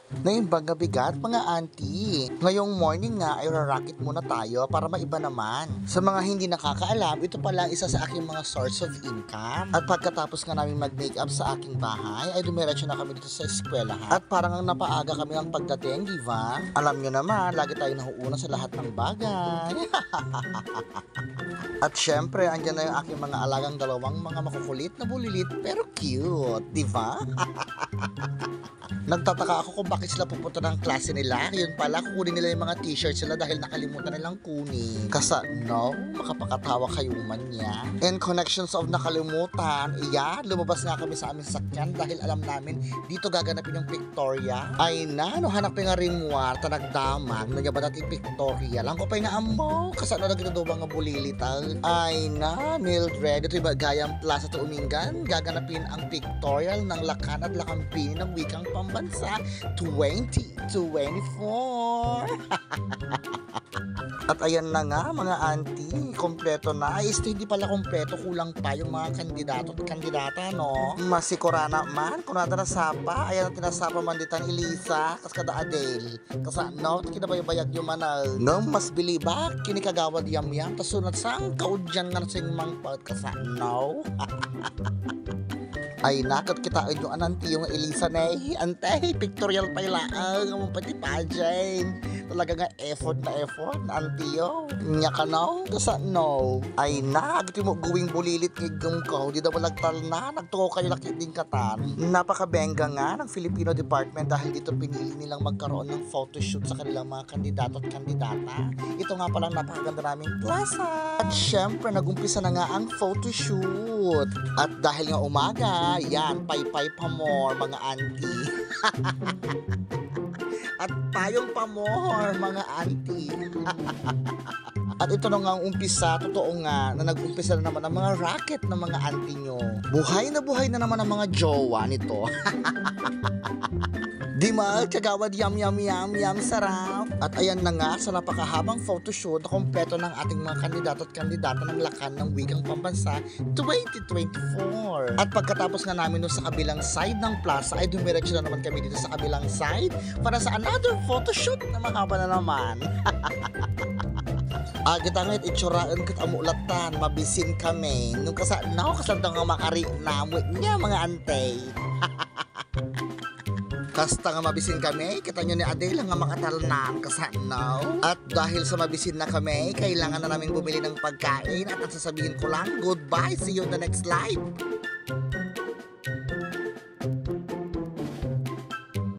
Naimbang bigat mga auntie. Ngayong morning nga ay rarakit muna tayo para maiba naman. Sa mga hindi nakakaalam, ito pala isa sa aking mga source of income. At pagkatapos nga namin mag-makeup sa aking bahay, ay dumiretso na kami dito sa eskwelahan. At parang ang napaaga kami ng pagdating, di ba? Alam nyo naman, lagi tayo nahuuna sa lahat ng bagay. At syempre, andyan na yung aking mga alagang dalawang mga makukulit na bulilit pero cute, di ba? Nagtataka ako kung bakit sila pupunta ng klase nila. Yun pala, kukunin nila yung mga t-shirts nila dahil nakalimutan nilang kunin. Kasi no, makapakatawa kayo man niya. And connections of nakalimutan, iya, lumabas nga kami sa aming sakyan dahil alam namin dito gaganapin yung Victoria. Ay na, no hanap nga rin muar, tanagdamag, nagyaban natin Victoria. Lang ko pa nga amo, kasi ano na ginadobang nga bulilitag. Ay na, Mildred, ito yung Gayam Plaza to Umingan, gaganapin ang pictorial ng Lakan at Lakampini ng wikang pambansa 2024. At ayan na nga mga auntie, kompleto na. Ay, hindi pala kompleto, kulang pa yung mga kandidato at kandidata, no? Masikurana man, kunada na sapa, ayan ang tinasapa man ditan Elisa, kas kada Adele. Kasi no, kinabaybayag yung manal. No, mas biliba, kinikagawad yam-yam, tasunat sang kaudyan nga sing mangpad, kasi no? Ay nakat kita yung ananti yung Elisa na antay pictorial pa ilaang ang pati pageant talaga nga effort na antiyo nya ka no kasi no ay na agti mo going bulilit ngigam ko di daw lagtal na nagtuko kayo lakit din katan napakabenga nga ng Filipino Department dahil dito pinili nilang magkaroon ng photoshoot sa kanilang mga kandidato at kandidata. Ito nga palang napakaganda naming plaza at syempre nagumpisa na nga ang photoshoot at dahil nga umaga yan, paypay pa more mga auntie. At payong pa more mga auntie. At ito na nga ang umpisa, totoo nga, na nag-umpisa na naman ang mga racket ng mga auntie nyo. Buhay na naman ang mga jowa nito. Di ma, kagawad yum sarap. At ayan na nga sa napakahabang photoshoot na kompleto ng ating mga kandidato at kandidata ng Lakan ng Wikang Pambansa 2024. At pagkatapos nga namin sa kabilang side ng plaza ay dumiretso na naman kami dito sa kabilang side para sa another photoshoot na mahaba na naman. Kita nga't itsuraan kat amulatan, mabisin kami. Nung kasandang nga makari namut niya mga antay. Kasta nga mabisin kami, kita nyo ni Adele nga makatalnan kasanaw. At dahil sa mabisin na kami, kailangan na namin bumili ng pagkain at ang sasabihin ko lang, goodbye, see you in the next live.